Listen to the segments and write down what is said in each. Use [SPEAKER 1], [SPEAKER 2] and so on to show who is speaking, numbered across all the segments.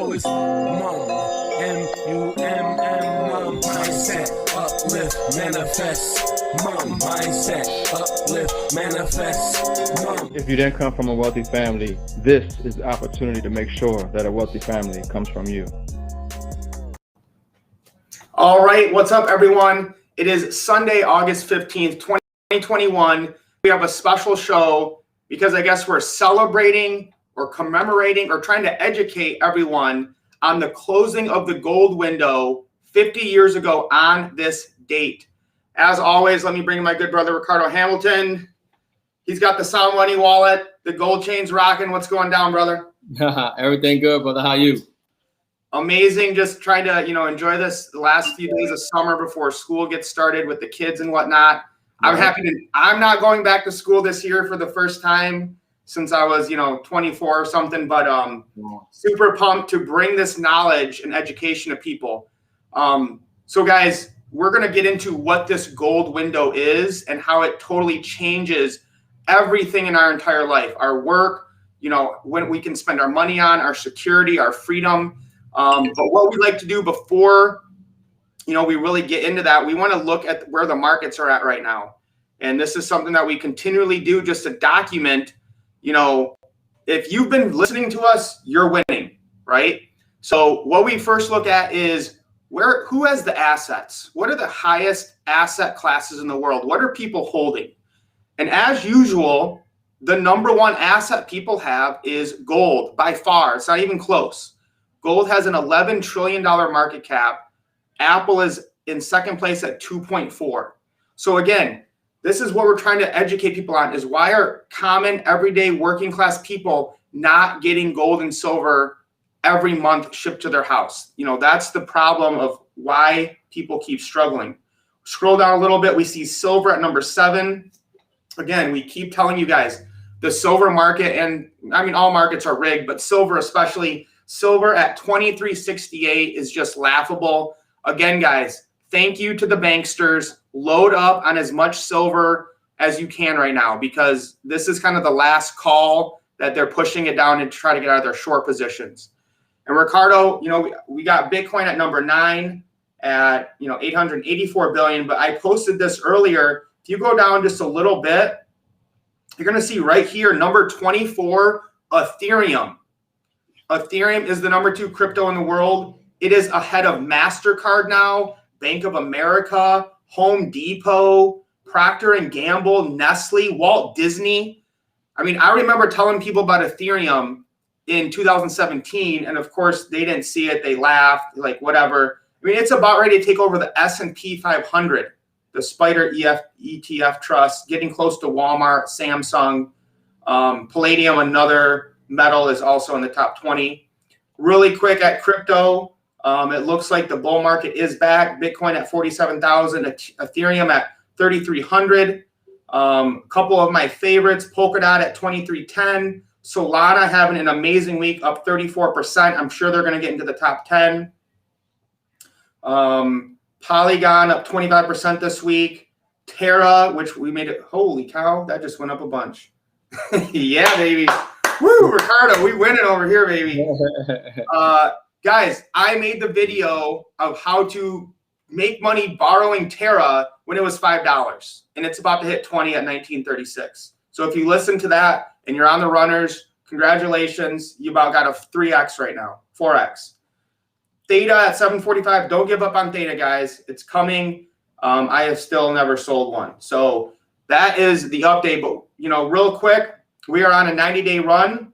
[SPEAKER 1] know it's mum, M-U-M-M, mum mindset, uplift, manifest, mum mindset, uplift, manifest, mum.
[SPEAKER 2] If you didn't come from a wealthy family, this is the opportunity to make sure that a wealthy family comes from you.
[SPEAKER 3] All right, what's up, everyone? It is Sunday, August 15th, 2021. We have a special show because I guess we're celebrating or commemorating or trying to educate everyone on the closing of the gold window 50 years ago on this date. As always, let me bring in my good brother, Ricardo Hamilton. He's got the Sound Money wallet, the gold chain's rocking. What's going down, brother?
[SPEAKER 4] Everything good, brother. How you?
[SPEAKER 3] Amazing. Just trying to, enjoy this last few days of summer before school gets started with the kids and whatnot. I'm not going back to school this year for the first time since I was, 24 or something, but super pumped to bring this knowledge and education to people. So guys, we're going to get into what this gold window is and how it totally changes everything in our entire life, our work, when we can spend our money on, our security, our freedom. But what we like to do before, we really get into that, we want to look at where the markets are at right now. And this is something that we continually do just to document, if you've been listening to us, you're winning, right? So what we first look at is who has the assets? What are the highest asset classes in the world? What are people holding? And as usual, the number one asset people have is gold by far. It's not even close. Gold has an $11 trillion market cap. Apple is in second place at 2.4. So again, this is what we're trying to educate people on, is why are common, everyday, working class people not getting gold and silver every month shipped to their house? That's the problem of why people keep struggling. Scroll down a little bit, we see silver at number 7. Again, we keep telling you guys, the silver market, and all markets are rigged, but silver especially, silver at 23.68 is just laughable. Again, guys, thank you to the banksters. Load up on as much silver as you can right now, because this is kind of the last call that they're pushing it down to try to get out of their short positions. And Ricardo, we got Bitcoin at number 9 at, 884 billion. But I posted this earlier. If you go down just a little bit, you're going to see right here, number 24, Ethereum. Ethereum is the number 2 crypto in the world. It is ahead of MasterCard now, Bank of America, Home Depot, Procter & Gamble, Nestle, Walt Disney. I remember telling people about Ethereum in 2017, and of course, they didn't see it. They laughed, like, whatever. It's about ready to take over the S&P 500, the Spider ETF Trust, getting close to Walmart, Samsung. Palladium, another metal, is also in the top 20. Really quick at crypto, it looks like the bull market is back. Bitcoin at 47,000, Ethereum at 3,300. A couple of my favorites, Polkadot at 2310. Solana having an amazing week, up 34%. I'm sure they're going to get into the top 10. Polygon up 25% this week. Terra, which we made it, holy cow, that just went up a bunch. Yeah, baby. Woo, Ricardo, we winning over here, baby. Guys, I made the video of how to make money borrowing Terra when it was $5, and it's about to hit 20 at 1936. So if you listen to that and you're on the runners, congratulations. You about got a 3x right now, 4x. Theta at 745. Don't give up on Theta, guys. It's coming. I have still never sold one. So that is the update. But, real quick, we are on a 90-day run.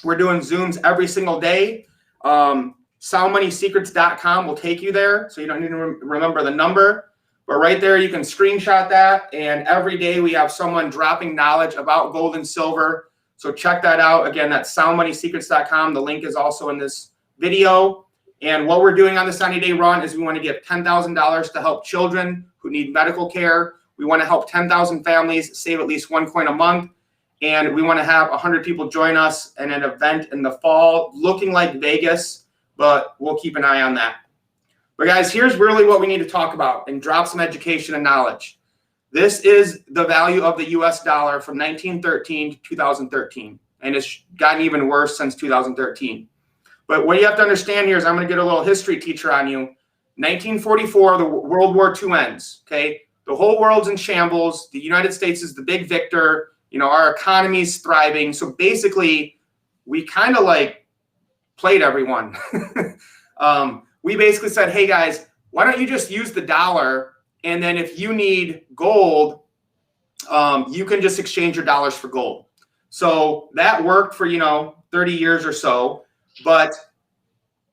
[SPEAKER 3] We're doing Zooms every single day. SoundMoneySecrets.com will take you there, so you don't need to remember the number. But right there, you can screenshot that. And every day we have someone dropping knowledge about gold and silver. So check that out. Again, that's SoundMoneySecrets.com. The link is also in this video. And what we're doing on this 90-day run is we want to give $10,000 to help children who need medical care. We want to help 10,000 families save at least 1 coin a month. And we want to have 100 people join us in an event in the fall, looking like Vegas, but we'll keep an eye on that. But guys, here's really what we need to talk about and drop some education and knowledge. This is the value of the US dollar from 1913 to 2013, and it's gotten even worse since 2013. But what you have to understand here is I'm going to get a little history teacher on you. 1944, the World War II ends, okay? The whole world's in shambles. The United States is the big victor. You know, our economy's thriving. So basically, we kind of like played everyone. We basically said, hey guys, why don't you just use the dollar? And then if you need gold, you can just exchange your dollars for gold. So that worked for, 30 years or so. But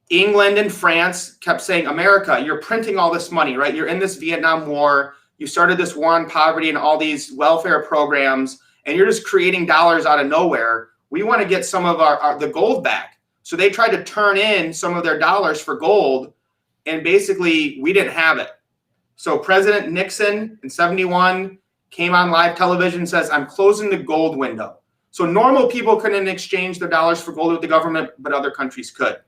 [SPEAKER 3] England and France kept saying, America, you're printing all this money, right? You're in this Vietnam War. You started this war on poverty and all these welfare programs, and you're just creating dollars out of nowhere. We want to get some of the gold back. So they tried to turn in some of their dollars for gold, and basically we didn't have it. So President Nixon in 71 came on live television and says, I'm closing the gold window. So normal people couldn't exchange their dollars for gold with the government, but other countries could.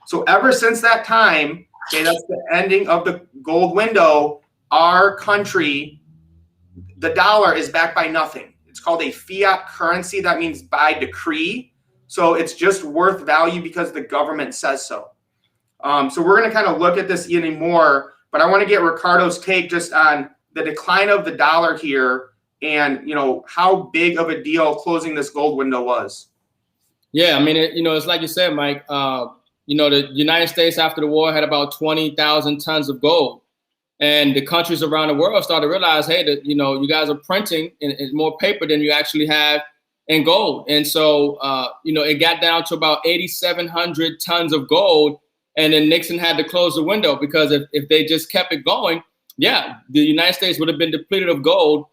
[SPEAKER 3] So ever since that time, okay, that's the ending of the gold window, our country, the dollar is backed by nothing. It's called a fiat currency. That means by decree. So it's just worth value because the government says so. So we're going to kind of look at this even more, but I want to get Ricardo's take just on the decline of the dollar here and, how big of a deal closing this gold window was.
[SPEAKER 4] Yeah, I mean, it's like you said, Mike, the United States after the war had about 20,000 tons of gold. And the countries around the world started to realize, hey, that, you guys are printing in more paper than you actually have in gold. And so, it got down to about 8,700 tons of gold. And then Nixon had to close the window because if they just kept it going, yeah, the United States would have been depleted of gold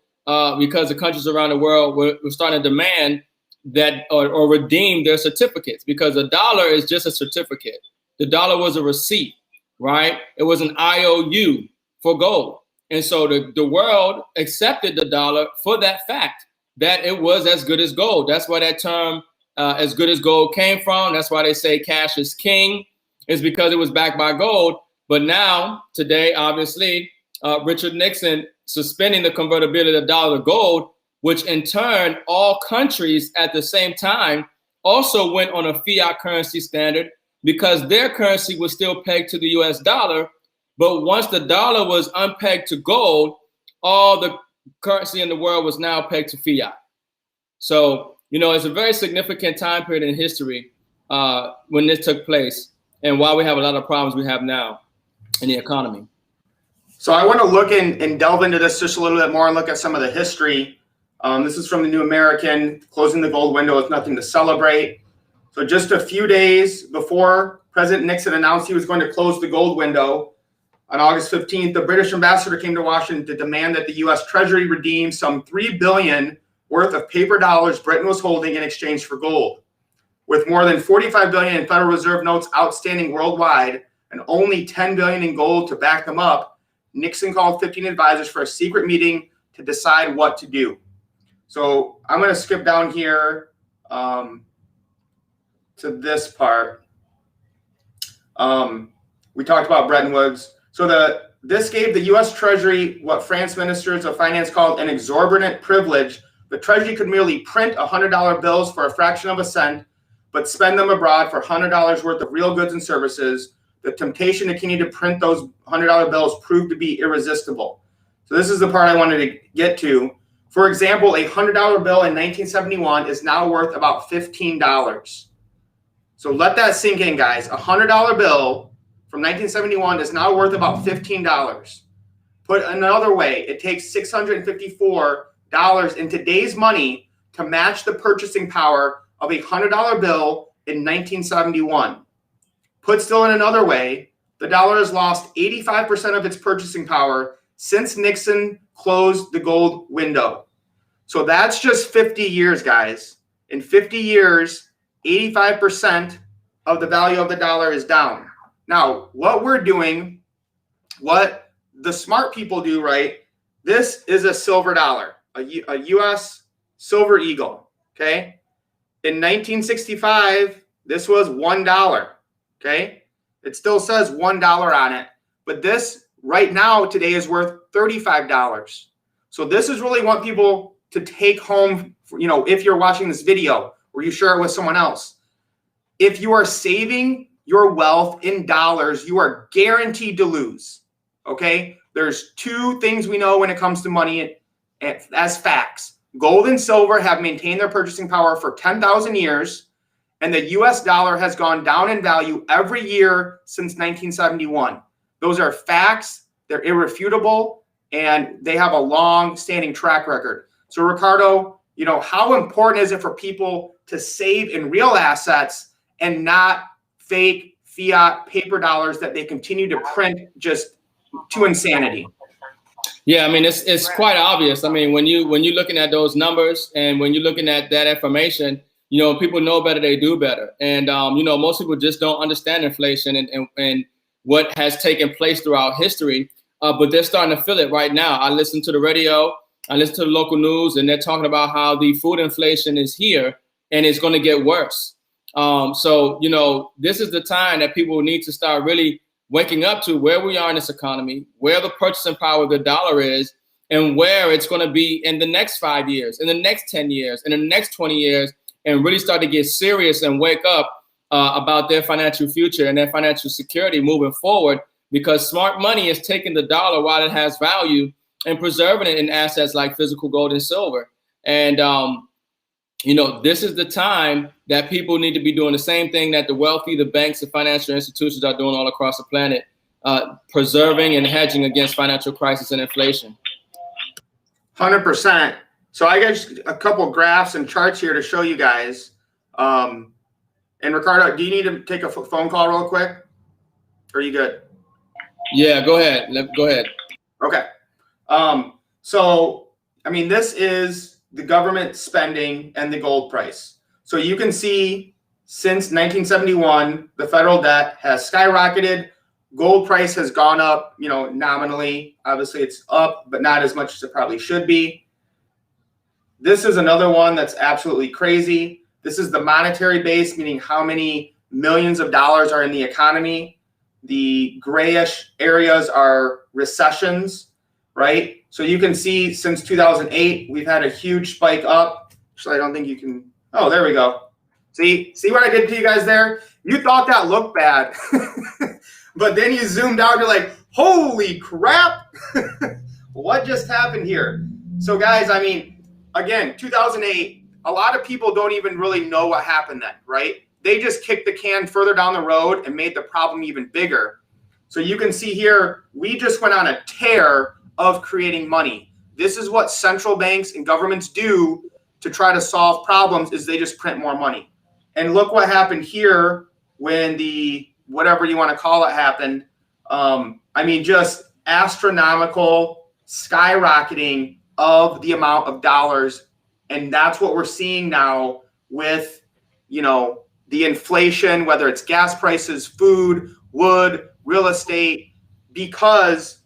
[SPEAKER 4] because the countries around the world were starting to demand that or redeem their certificates, because a dollar is just a certificate. The dollar was a receipt, right? It was an IOU for gold. And so the world accepted the dollar for that fact that it was as good as gold. That's why that term as good as gold came from. That's why they say cash is king, is because it was backed by gold. But now, today, obviously, Richard Nixon suspending the convertibility of the dollar to gold, which in turn, all countries at the same time also went on a fiat currency standard because their currency was still pegged to the US dollar. But once the dollar was unpegged to gold, all the currency in the world was now pegged to fiat. So, it's a very significant time period in history when this took place and why we have a lot of problems we have now in the economy.
[SPEAKER 3] So I want to look and delve into this just a little bit more and look at some of the history. This is from the New American. Closing the gold window is nothing to celebrate. So just a few days before President Nixon announced he was going to close the gold window, on August 15th, the British ambassador came to Washington to demand that the U.S. Treasury redeem some $3 billion worth of paper dollars Britain was holding in exchange for gold. With more than $45 billion in Federal Reserve notes outstanding worldwide and only $10 billion in gold to back them up, Nixon called 15 advisors for a secret meeting to decide what to do. So I'm going to skip down here to this part. We talked about Bretton Woods. So this gave the U.S. Treasury what France ministers of finance called an exorbitant privilege. The Treasury could merely print $100 bills for a fraction of a cent, but spend them abroad for $100 worth of real goods and services. The temptation to continue to print those $100 bills proved to be irresistible. So this is the part I wanted to get to. For example, a $100 bill in 1971 is now worth about $15. So let that sink in, guys. A $100 bill from 1971 is now worth about $15. Put another way, it takes $654 in today's money to match the purchasing power of a $100 bill in 1971. Put still in another way, the dollar has lost 85% of its purchasing power since Nixon closed the gold window. So that's just 50 years, guys. In 50 years, 85% of the value of the dollar is down. Now, what we're doing, what the smart people do, right? This is a silver dollar, a U.S. silver eagle, okay? In 1965, this was $1, okay? It still says $1 on it, but this right now today is worth $35. So this is really what people to take home, if you're watching this video or you share it with someone else. If you are saving your wealth in dollars, you are guaranteed to lose. Okay? There's two things we know when it comes to money as facts. Gold and silver have maintained their purchasing power for 10,000 years, and the US dollar has gone down in value every year since 1971. Those are facts, they're irrefutable, and they have a long-standing track record. So Ricardo, how important is it for people to save in real assets and not fake fiat paper dollars that they continue to print just to insanity?
[SPEAKER 4] Yeah, I mean, it's quite obvious. I mean, when you're looking at those numbers and when you're looking at that information, people know better, they do better. And, most people just don't understand inflation and what has taken place throughout history, but they're starting to feel it right now. I listen to the radio, I listen to the local news, and they're talking about how the food inflation is here and it's going to get worse. So, this is the time that people need to start really waking up to where we are in this economy, where the purchasing power of the dollar is, and where it's going to be in the next 5 years, in the next 10 years, in the next 20 years, and really start to get serious and wake up about their financial future and their financial security moving forward, because smart money is taking the dollar while it has value and preserving it in assets like physical gold and silver. And, this is the time that people need to be doing the same thing that the wealthy, the banks, and financial institutions are doing all across the planet, preserving and hedging against financial crisis and inflation.
[SPEAKER 3] 100%. So I got a couple graphs and charts here to show you guys. And Ricardo, do you need to take a phone call real quick? Or are you good?
[SPEAKER 4] Yeah, go ahead. Go ahead.
[SPEAKER 3] Okay. This is the government spending and the gold price. So you can see since 1971, the federal debt has skyrocketed. Gold price has gone up, nominally. Obviously it's up, but not as much as it probably should be. This is another one that's absolutely crazy. This is the monetary base, meaning how many millions of dollars are in the economy. The grayish areas are recessions, right? So you can see since 2008, we've had a huge spike up. Actually, I don't think you can. Oh, there we go. See what I did to you guys there? You thought that looked bad, but then you zoomed out. You're like, holy crap. What just happened here? So guys, again, 2008, a lot of people don't even really know what happened then, right? They just kicked the can further down the road and made the problem even bigger. So you can see here, we just went on a tear of creating money. This is what central banks and governments do to try to solve problems, is they just print more money. And look what happened here when the, whatever you want to call it, happened. Just astronomical skyrocketing of the amount of dollars. And that's what we're seeing now with, the inflation, whether it's gas prices, food, wood, real estate, because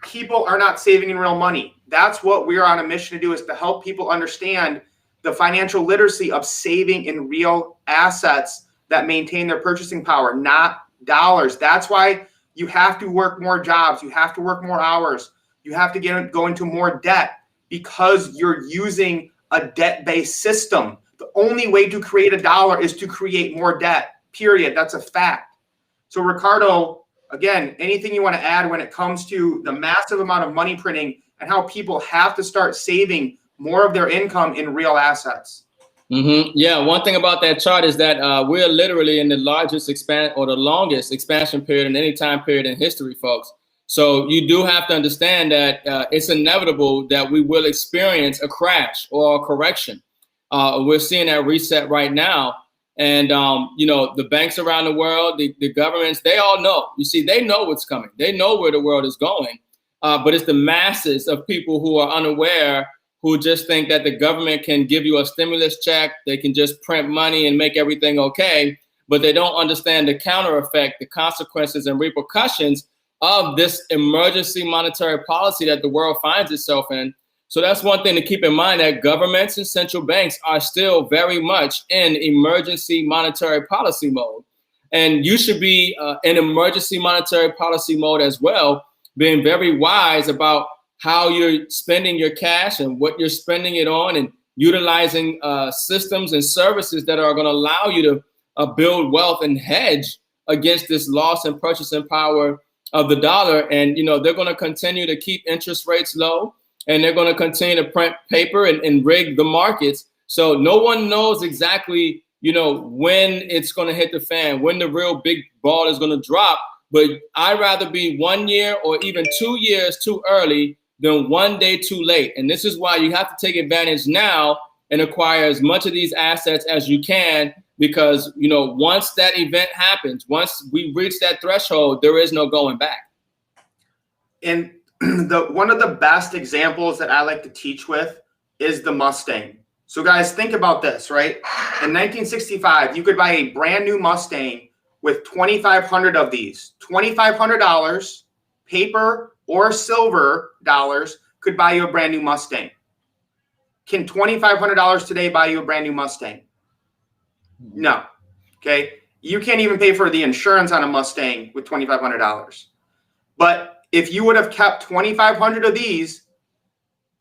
[SPEAKER 3] people are not saving in real money. That's what we're on a mission to do, is to help people understand the financial literacy of saving in real assets that maintain their purchasing power, not dollars. That's why you have to work more jobs. You have to work more hours. You have to go into more debt, because you're using a debt-based system. The only way to create a dollar is to create more debt, period. That's a fact. So Ricardo, again, anything you want to add when it comes to the massive amount of money printing and how people have to start saving more of their income in real assets?
[SPEAKER 4] Mm-hmm. Yeah, one thing about that chart is that we're literally in the largest the longest expansion period in any time period in history, folks. So you do have to understand that it's inevitable that we will experience a crash or a correction. We're seeing that reset right now. And, the banks around the world, the governments, they all know. You see, they know what's coming. They know where the world is going. But it's the masses of people who are unaware, who just think that the government can give you a stimulus check. They can just print money and make everything okay. But they don't understand the counter effect, the consequences and repercussions of this emergency monetary policy that the world finds itself in. So that's one thing to keep in mind, that governments and central banks are still very much in emergency monetary policy mode. And you should be in emergency monetary policy mode as well, being very wise about how you're spending your cash and what you're spending it on, and utilizing systems and services that are going to allow you build wealth and hedge against this loss in purchasing power of the dollar. And, they're going to continue to keep interest rates low, and they're going to continue to print paper and rig the markets. So no one knows exactly, when it's going to hit the fan, when the real big ball is going to drop. But I'd rather be 1 year or even 2 years too early than 1 day too late. And this is why you have to take advantage now and acquire as much of these assets as you can, because, once that event happens, once we reach that threshold, there is no going back.
[SPEAKER 3] And one of the best examples that I like to teach with is the Mustang. So guys, think about this, right? In 1965, you could buy a brand new Mustang with 2,500 of these. $2,500, paper or silver dollars, could buy you a brand new Mustang. Can $2,500 today buy you a brand new Mustang? No. Okay. You can't even pay for the insurance on a Mustang with $2,500. But if you would have kept 2,500 of these,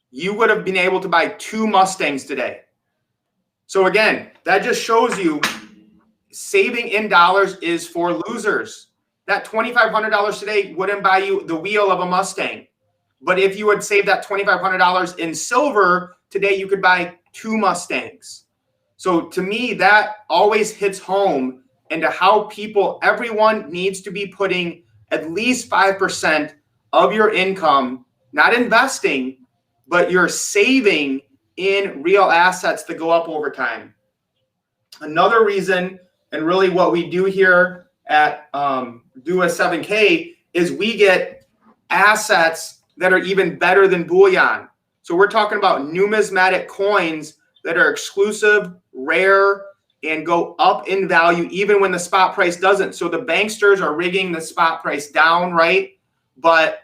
[SPEAKER 3] you would have been able to buy 2 Mustangs today. So again, that just shows you saving in dollars is for losers. That $2,500 today wouldn't buy you the wheel of a Mustang. But if you would save that $2,500 in silver, today you could buy 2 Mustangs. So to me, that always hits home into how everyone needs to be putting at least 5% of your income, not investing, but you're saving in real assets that go up over time. Another reason, and really what we do here at Do a 7K, is we get assets that are even better than bullion. So we're talking about numismatic coins that are exclusive, rare, and go up in value even when the spot price doesn't. So the banksters are rigging the spot price down, right? But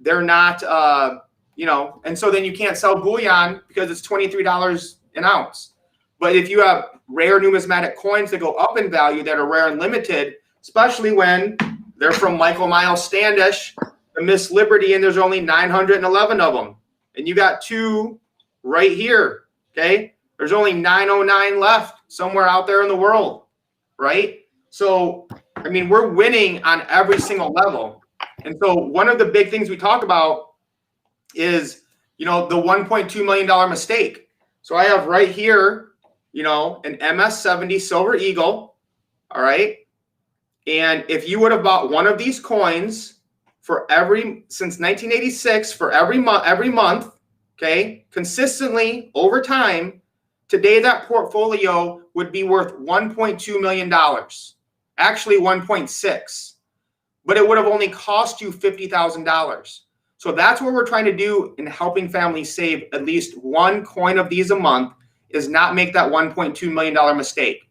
[SPEAKER 3] they're not, and so then you can't sell bullion because it's $23 an ounce. But if you have rare numismatic coins that go up in value that are rare and limited, especially when they're from Michael Miles Standish, the Miss Liberty, and there's only 911 of them. And you got 2 right here, okay? There's only 909 left somewhere out there in the world, right? So, I mean, we're winning on every single level. And so one of the big things we talk about is, the $1.2 million mistake. So I have right here, an MS-70 Silver Eagle, all right? And if you would have bought one of these coins since 1986, for every month, okay, consistently over time, today that portfolio would be worth $1.2 million, actually 1.6, but it would have only cost you $50,000. So that's what we're trying to do in helping families save at least 1 coin of these a month, is not make that $1.2 million mistake.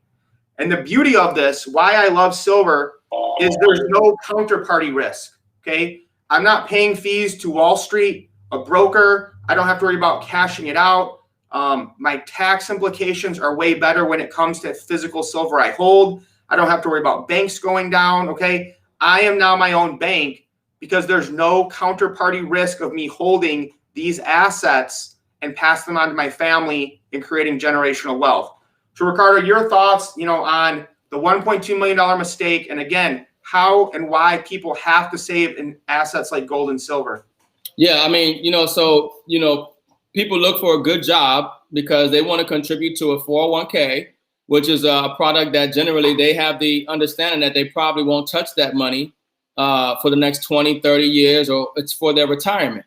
[SPEAKER 3] And the beauty of this, why I love silver, is there's no counterparty risk, okay? I'm not paying fees to Wall Street, a broker. I don't have to worry about cashing it out. My tax implications are way better when it comes to physical silver I hold. I don't have to worry about banks going down, okay? I am now my own bank because there's no counterparty risk of me holding these assets and pass them on to my family and creating generational wealth. So Ricardo, your thoughts, on the $1.2 million mistake, and again, how and why people have to save in assets like gold and silver.
[SPEAKER 4] Yeah, I mean, people look for a good job because they want to contribute to a 401k, which is a product that generally they have the understanding that they probably won't touch that money for the next 20, 30 years, or it's for their retirement.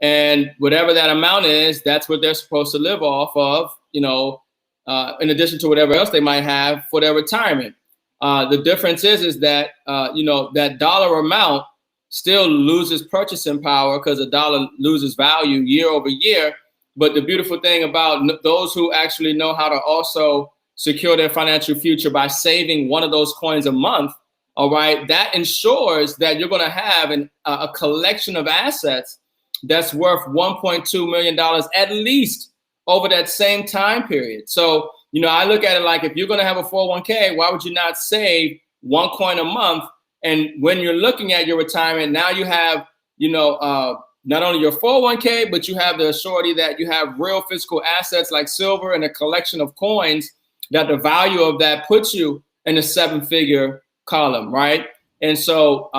[SPEAKER 4] And whatever that amount is, that's what they're supposed to live off of, in addition to whatever else they might have for their retirement. The difference is that, that dollar amount still loses purchasing power because the dollar loses value year over year. But the beautiful thing about those who actually know how to also secure their financial future by saving one of those coins a month, all right, that ensures that you're going to have a collection of assets that's worth $1.2 million at least over that same time period. So, I look at it like, if you're going to have a 401k, why would you not save 1 coin a month? And when you're looking at your retirement, now you have, not only your 401k, but you have the surety that you have real physical assets like silver and a collection of coins, that the value of that puts you in the 7-figure column, right? And so,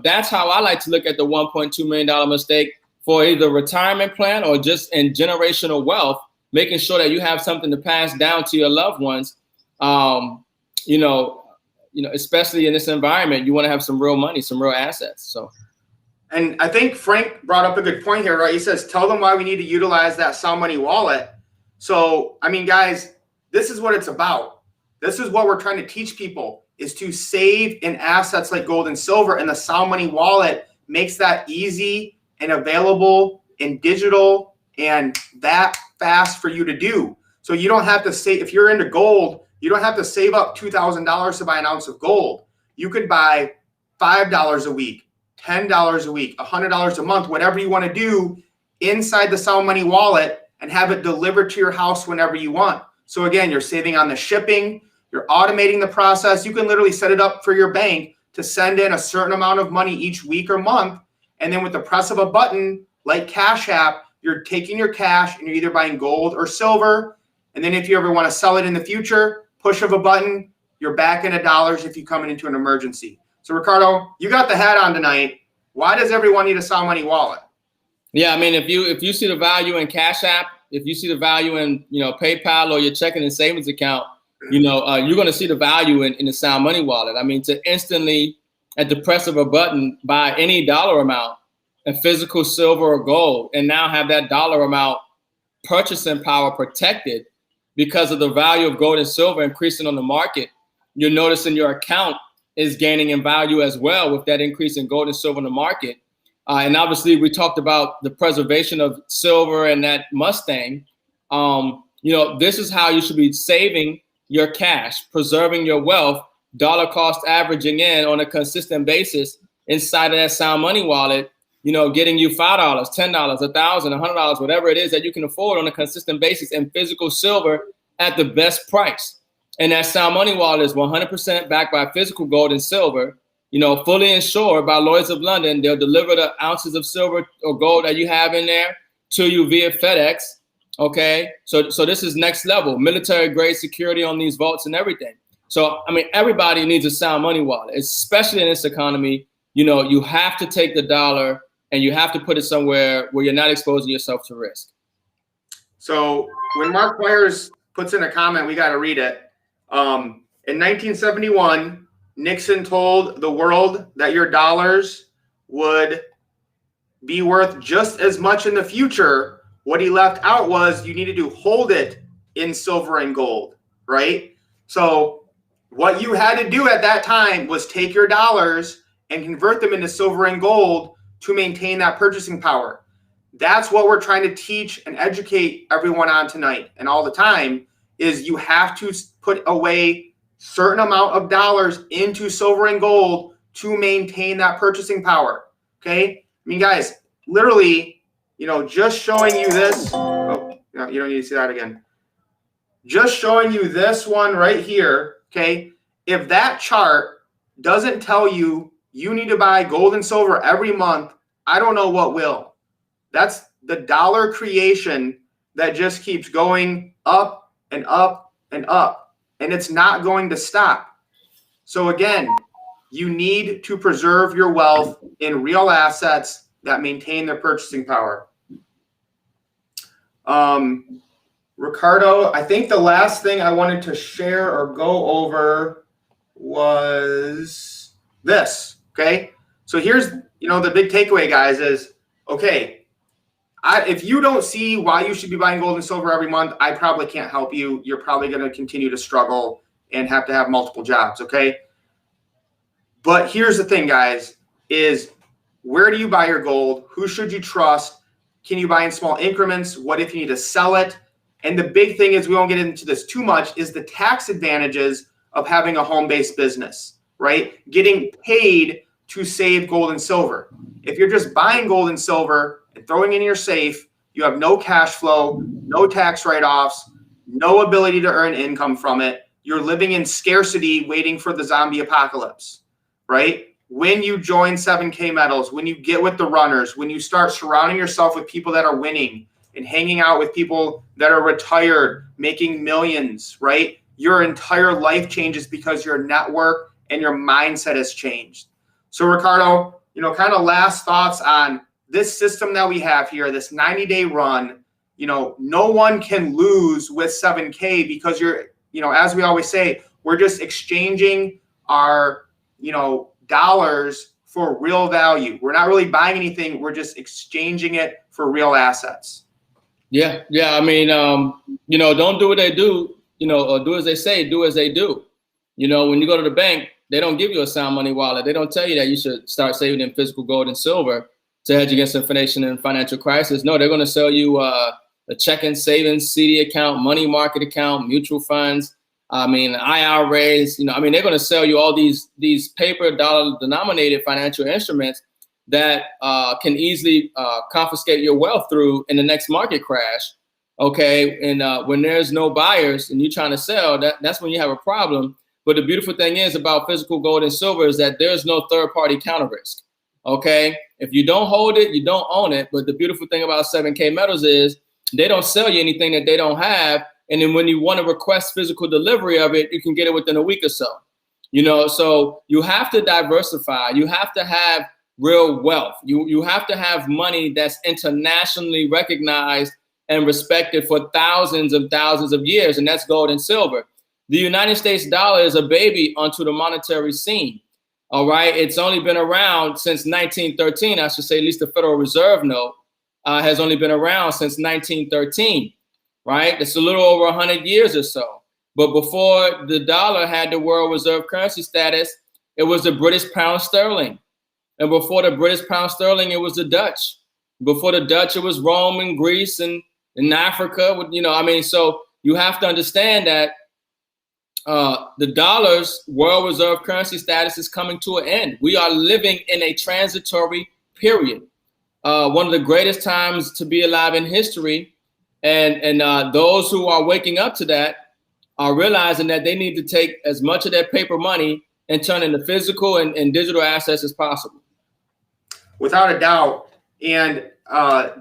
[SPEAKER 4] that's how I like to look at the $1.2 million mistake for either retirement plan or just in generational wealth, making sure that you have something to pass down to your loved ones. Especially in this environment, you want to have some real money, some real assets. So.
[SPEAKER 3] And I think Frank brought up a good point here, right? He says, tell them why we need to utilize that Sound Money wallet. So, I mean, guys, this is what it's about. This is what we're trying to teach people, is to save in assets like gold and silver. And the Sound Money wallet makes that easy and available and digital and that fast for you to do. So you don't have to save. If you're into gold, you don't have to save up $2,000 to buy an ounce of gold. You could buy $5 a week, $10 a week, $100 a month, whatever you want to do inside the Sound Money wallet and have it delivered to your house whenever you want. So again, you're saving on the shipping, you're automating the process. You can literally set it up for your bank to send in a certain amount of money each week or month. And then with the press of a button, like Cash App, you're taking your cash and you're either buying gold or silver. And then if you ever want to sell it in the future, push of a button, you're back into dollars if you come into an emergency. So Ricardo, you got the hat on tonight. Why does everyone need a Sound Money wallet?
[SPEAKER 4] Yeah, I mean, if you see the value in Cash App, if you see the value in PayPal or your checking and savings account, you're going to see the value in the Sound Money wallet. I mean, to instantly, at the press of a button, buy any dollar amount in physical silver or gold, and now have that dollar amount purchasing power protected because of the value of gold and silver increasing on the market. You're noticing your account is gaining in value as well with that increase in gold and silver in the market. And obviously, we talked about the preservation of silver and that Mustang. This is how you should be saving your cash, preserving your wealth, dollar cost averaging in on a consistent basis inside of that Sound Money wallet, getting you $5, $10, $1,000, $100, whatever it is that you can afford on a consistent basis in physical silver at the best price. And that Sound Money wallet is 100% backed by physical gold and silver, fully insured by Lloyd's of London. They'll deliver the ounces of silver or gold that you have in there to you via FedEx. Okay. So this is next level, military grade security on these vaults and everything. So, I mean, everybody needs a Sound Money wallet, especially in this economy. You have to take the dollar and you have to put it somewhere where you're not exposing yourself to risk. So
[SPEAKER 3] when Mark Myers puts in a comment, we got to read it. In 1971, Nixon told the world that your dollars would be worth just as much in the future. What he left out was you needed to hold it in silver and gold, right? So what you had to do at that time was take your dollars and convert them into silver and gold to maintain that purchasing power. That's what we're trying to teach and educate everyone on tonight and all the time, is you have to put away certain amount of dollars into silver and gold to maintain that purchasing power. Okay. I mean, guys, literally, just showing you this. Oh, no, you don't need to see that again. Just showing you this one right here. Okay. If that chart doesn't tell you you need to buy gold and silver every month, I don't know what will. That's the dollar creation that just keeps going up and up and up. And it's not going to stop. So again, you need to preserve your wealth in real assets that maintain their purchasing power. Ricardo, I think the last thing I wanted to share or go over was this. Okay. So here's, the big takeaway, guys, is, okay, if you don't see why you should be buying gold and silver every month, I probably can't help you. You're probably going to continue to struggle and have to have multiple jobs, okay? But here's the thing, guys, is where do you buy your gold? Who should you trust? Can you buy in small increments? What if you need to sell it? And the big thing is, we won't get into this too much, is the tax advantages of having a home-based business, right? Getting paid to save gold and silver. If you're just buying gold and silver and throwing in your safe, you have no cash flow, no tax write-offs, no ability to earn income from it. You're living in scarcity, waiting for the zombie apocalypse, right? When you join 7K Metals, when you get with the runners, when you start surrounding yourself with people that are winning and hanging out with people that are retired, making millions, right? your entire life changes because your network and your mindset has changed. So Ricardo, kind of last thoughts on this system that we have here, this 90-day run. No one can lose with 7K because as we always say, we're just exchanging our, dollars for real value. We're not really buying anything. We're just exchanging it for real assets.
[SPEAKER 4] Yeah. I mean, don't do what they do, or do as they say, do as they do. When you go to the bank, they don't give you a sound money wallet. They don't tell you that you should start saving in physical gold and silver to hedge against inflation and financial crisis. No, they're going to sell you a checking, savings, CD account, money market account, mutual funds. IRAs. They're going to sell you all these paper dollar denominated financial instruments that can easily confiscate your wealth through in the next market crash. Okay, and when there's no buyers and you're trying to sell, that's when you have a problem. But the beautiful thing is about physical gold and silver is that there's no third-party counter risk. Okay, if you don't hold it, you don't own it. But the beautiful thing about 7K Metals is they don't sell you anything that they don't have. And then when you want to request physical delivery of it, you can get it within a week or so. So you have to diversify. You have to have real wealth. You have to have money that's internationally recognized and respected for thousands of years, and that's gold and silver. The United States dollar is a baby onto the monetary scene. All right, it's only been around since 1913. I should say, at least the Federal Reserve note has only been around since 1913. Right, it's a little over 100 years or so. But before the dollar had the world reserve currency status, it was the British pound sterling. And before the British pound sterling, it was the Dutch. Before the Dutch, it was Rome and Greece and in Africa. So you have to understand that the dollar's world reserve currency status is coming to an end. We are living in a transitory period. One of the greatest times to be alive in history. And those who are waking up to that are realizing that they need to take as much of their paper money and turn into physical and digital assets as possible.
[SPEAKER 3] Without a doubt. And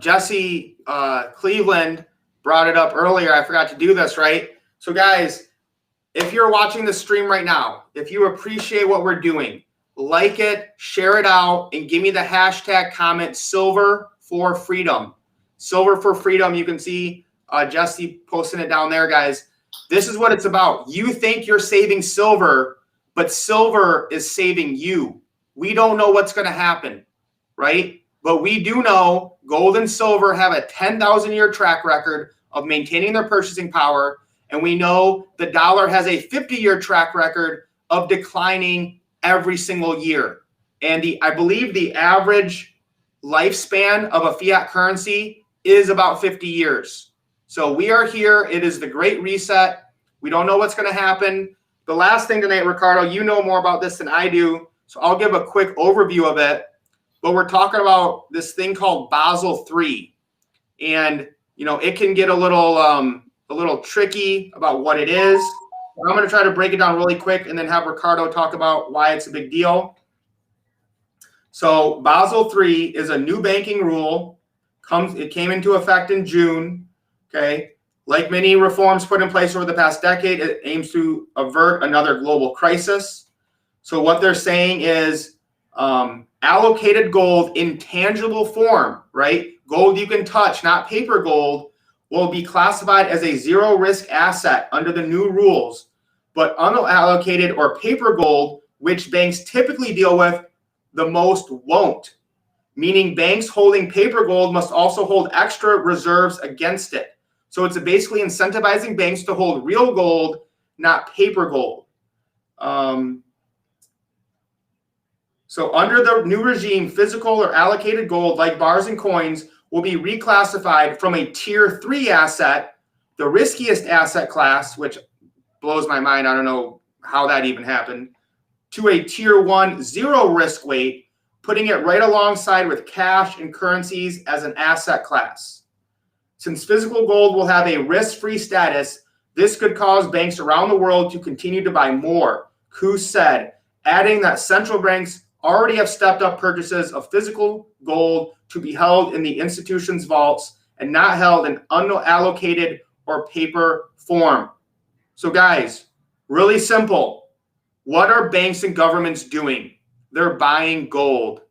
[SPEAKER 3] Jesse Cleveland brought it up earlier. I forgot to do this, right? So guys, if you're watching the stream right now, if you appreciate what we're doing, like it, share it out, and give me the hashtag comment silver for freedom. Silver for freedom. You can see Jesse posting it down there, guys. This is what it's about. You think you're saving silver, but silver is saving you. We don't know what's going to happen, right? But we do know gold and silver have a 10,000-year track record of maintaining their purchasing power. And we know the dollar has a 50-year track record of declining every single year. And I believe the average lifespan of a fiat currency is about 50 years. So we are here. It is the Great Reset. We don't know what's going to happen. The last thing tonight, Ricardo, you know more about this than I do. So I'll give a quick overview of it. But we're talking about this thing called Basel III. And, it can get a little tricky about what it is. I'm going to try to break it down really quick and then have Ricardo talk about why it's a big deal. So Basel III is a new banking rule. It came into effect in June. Okay. Like many reforms put in place over the past decade, it aims to avert another global crisis. So what they're saying is allocated gold in tangible form, right? Gold you can touch, not paper gold, will be classified as a zero risk asset under the new rules. But unallocated or paper gold, which banks typically deal with, the most won't. Meaning banks holding paper gold must also hold extra reserves against it. So it's basically incentivizing banks to hold real gold, not paper gold. So under the new regime, physical or allocated gold, like bars and coins, will be reclassified from a tier 3 asset, the riskiest asset class, which blows my mind. I don't know how that even happened, to a tier 1 zero risk weight, putting it right alongside with cash and currencies as an asset class. Since physical gold will have a risk-free status, this could cause banks around the world to continue to buy more, Koo said, adding that central banks already have stepped up purchases of physical gold to be held in the institution's vaults and not held in unallocated or paper form. So guys, really simple. What are banks and governments doing? They're buying gold.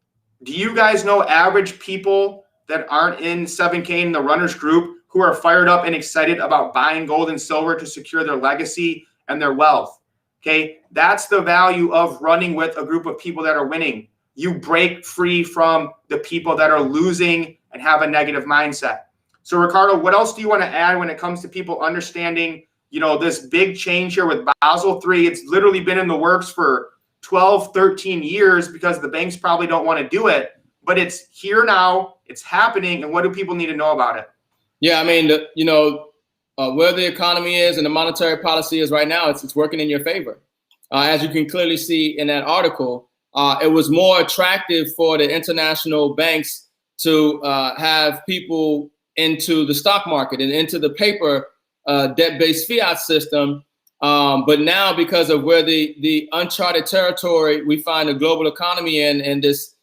[SPEAKER 3] Do you guys know average people that aren't in 7K in the runners group who are fired up and excited about buying gold and silver to secure their legacy and their wealth? Okay, that's the value of running with a group of people that are winning. You break free from the people that are losing and have a negative mindset. So Ricardo, what else do you want to add when it comes to people understanding, this big change here with Basel III? It's literally been in the works for 12, 13 years because the banks probably don't want to do it, but it's here now, it's happening. And what do people need to know about it?
[SPEAKER 4] Yeah, I mean, where the economy is and the monetary policy is right now, it's working in your favor. As you can clearly see in that article, it was more attractive for the international banks to have people into the stock market and into the paper debt-based fiat system. But now, because of where the uncharted territory we find the global economy in and this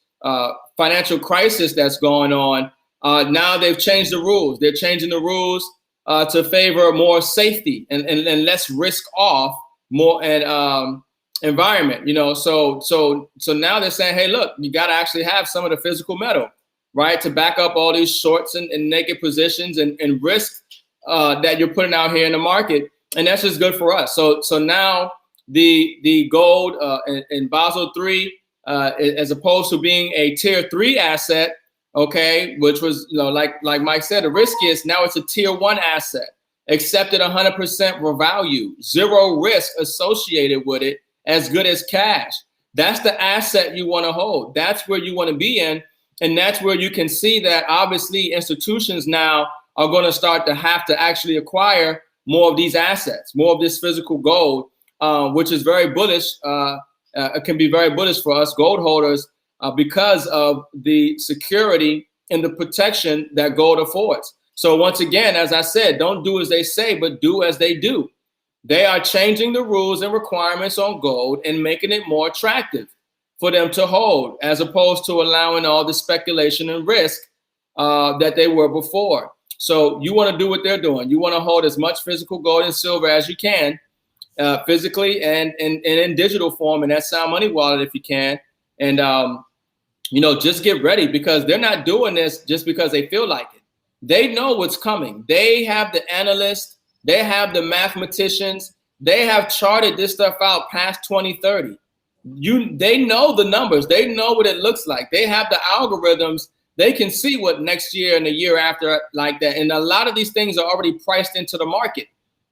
[SPEAKER 4] financial crisis that's going on, now they've changed the rules. They're changing the rules to favor more safety and less risk off more and environment. So now they're saying, hey, look, you got to actually have some of the physical metal, right, to back up all these shorts and naked positions and risk that you're putting out here in the market. And that's just good for us. So now the gold in Basel III, as opposed to being a tier 3 asset, okay, which was, like Mike said, the riskiest, now it's a tier 1 asset, accepted 100% for value, zero risk associated with it, as good as cash. That's the asset you want to hold. That's where you want to be in. And that's where you can see that obviously institutions now are going to start to have to actually acquire more of these assets, more of this physical gold, which is very bullish. It can be very bullish for us gold holders because of the security and the protection that gold affords. So once again, as I said, don't do as they say, but do as they do. They are changing the rules and requirements on gold and making it more attractive for them to hold, as opposed to allowing all the speculation and risk that they were before. So you want to do what they're doing. You want to hold as much physical gold and silver as you can, physically and in digital form, in that sound money wallet if you can. And, just get ready, because they're not doing this just because they feel like it. They know what's coming. They have the analysts. They have the mathematicians. They have charted this stuff out past 2030. They know the numbers. They know what it looks like. They have the algorithms. They can see what next year and the year after like that. And a lot of these things are already priced into the market.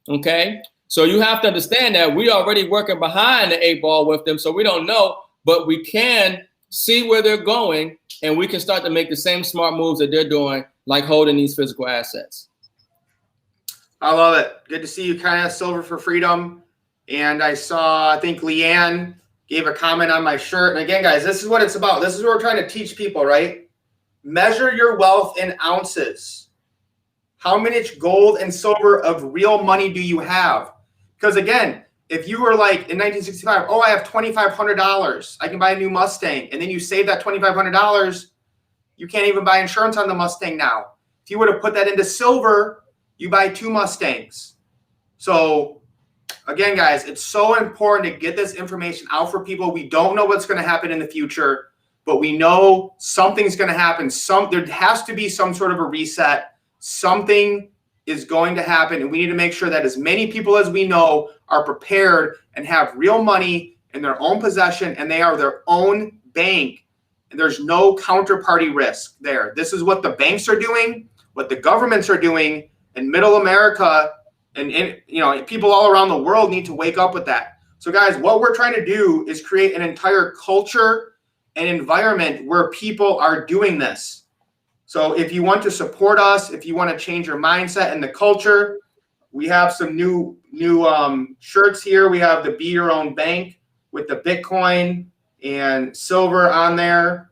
[SPEAKER 4] Okay. So you have to understand that we are already working behind the 8 ball with them. So we don't know, but we can see where they're going, and we can start to make the same smart moves that they're doing, like holding these physical assets.
[SPEAKER 3] I love it. Good to see you, kind of Silver for Freedom. And I think Leanne gave a comment on my shirt. And again, guys, this is what it's about. This is what we're trying to teach people, right? Measure your wealth in ounces. How much gold and silver of real money do you have? Because again, if you were like in 1965, I have $2,500, I can buy a new Mustang. And then you save that $2,500, you can't even buy insurance on the Mustang now. If you were to put that into silver, you buy 2 Mustangs. So again, guys, it's so important to get this information out for people. We don't know what's going to happen in the future, but we know something's going to happen. There has to be some sort of a reset. Something is going to happen, and we need to make sure that as many people as we know are prepared and have real money in their own possession, and they are their own bank, and there's no counterparty risk there. This is what the banks are doing, what the governments are doing, and middle America and people all around the world need to wake up with that. So guys, what we're trying to do is create an entire culture and environment where people are doing this. So if you want to support us, if you want to change your mindset and the culture, we have some new shirts here. We have the Be Your Own Bank with the Bitcoin and silver on there.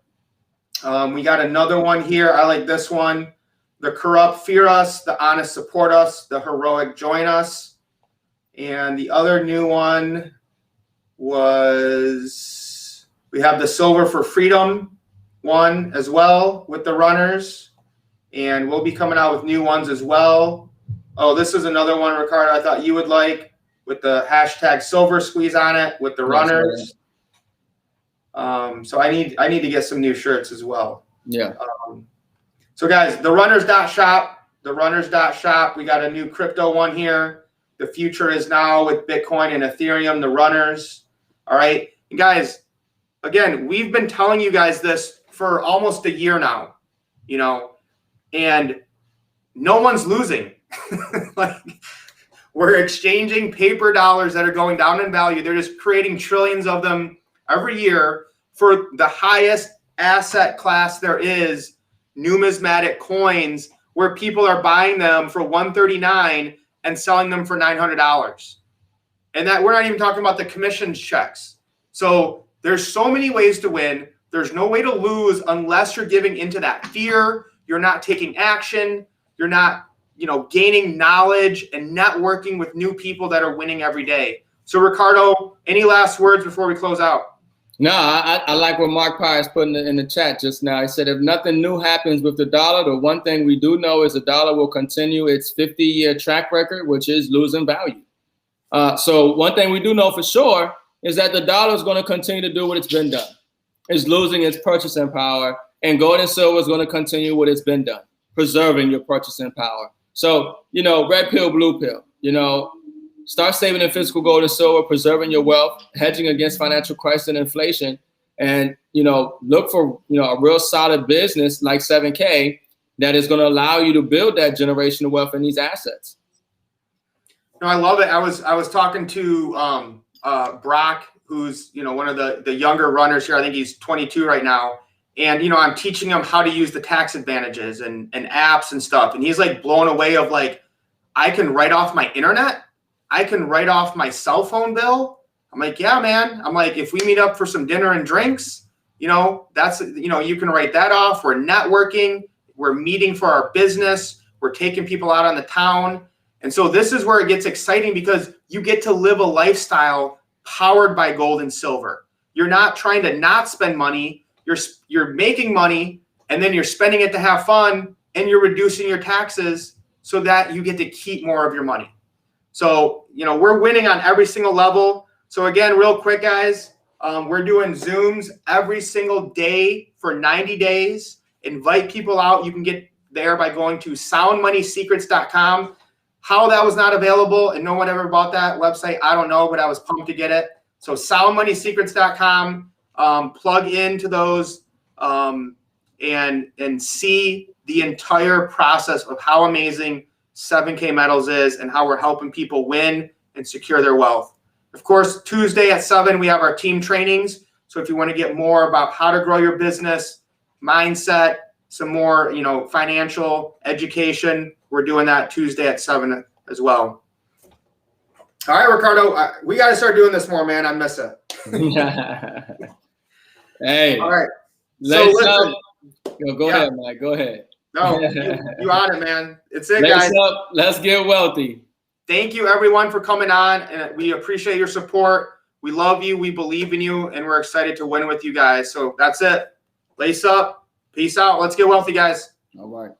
[SPEAKER 3] We got another one here. I like this one. The corrupt fear us, the honest support us, the heroic join us. And the other new one was, we have the Silver for Freedom one as well with the runners. And we'll be coming out with new ones as well. Oh, this is another one, Ricardo, I thought you would like. with the hashtag Silver Squeeze on it with the runners. So I need to get some new shirts as well.
[SPEAKER 4] Yeah.
[SPEAKER 3] So guys, the runners.shop, we got a new crypto one here. The future is now with Bitcoin and Ethereum, the runners. All right. And guys, again, we've been telling you guys this for almost a year now, you know, and no one's losing. Like, we're exchanging paper dollars that are going down in value. They're just creating trillions of them every year for the highest asset class there is, numismatic coins, where people are buying them for $139 and selling them for $900. And that we're not even talking about the commissions checks. So there's so many ways to win. There's no way to lose unless you're giving into that fear. You're not taking action. You're not, you know, gaining knowledge and networking with new people that are winning every day. So Ricardo, any last words before we close out?
[SPEAKER 4] No, I like what Mark Pius put in the chat just now. He said, if nothing new happens with the dollar, the one thing we do know is the dollar will continue its 50-year track record, which is losing value. So one thing we do know for sure is that the dollar is going to continue to do what it's been done. It's losing its purchasing power, and gold and silver is going to continue what it's been done, preserving your purchasing power. So, you know, red pill, blue pill, you know, start saving in physical gold and silver, preserving your wealth, hedging against financial crisis and inflation, and, you know, look for, you know, a real solid business like 7K that is going to allow you to build that generational wealth in these assets.
[SPEAKER 3] No, I love it. I was talking to Brock, who's, you know, one of the younger runners here. I think he's 22 right now. And, you know, I'm teaching him how to use the tax advantages and apps and stuff. And he's like blown away of like, I can write off my internet. I can write off my cell phone bill. I'm like, yeah, man. I'm like, if we meet up for some dinner and drinks, you know, that's, you know, you can write that off. We're networking. We're meeting for our business. We're taking people out on the town. And so this is where it gets exciting because you get to live a lifestyle powered by gold and silver. You're not trying to not spend money. You're making money, and then you're spending it to have fun, and you're reducing your taxes so that you get to keep more of your money. So, you know, we're winning on every single level. So again, real quick, guys, we're doing Zooms every single day for 90 days. Invite people out. You can get there by going to soundmoneysecrets.com. How that was not available and no one ever bought that website, I don't know, but I was pumped to get it. So soundmoneysecrets.com, plug into those and see the entire process of how amazing 7K Metals is and how we're helping people win and secure their wealth. Of course, Tuesday at 7, we have our team trainings. So if you want to get more about how to grow your business, mindset, some more, you know, financial education, we're doing that Tuesday at 7 as well. All right, Ricardo, we got to start doing this more, man. I miss it.
[SPEAKER 4] Hey.
[SPEAKER 3] All right.
[SPEAKER 4] Go ahead, Mike. Go ahead.
[SPEAKER 3] No, you on it, man. It's it, guys.
[SPEAKER 4] Let's get wealthy.
[SPEAKER 3] Thank you, everyone, for coming on, and we appreciate your support. We love you. We believe in you, and we're excited to win with you guys. So that's it. Lace up. Peace out. Let's get wealthy, guys.
[SPEAKER 4] All right.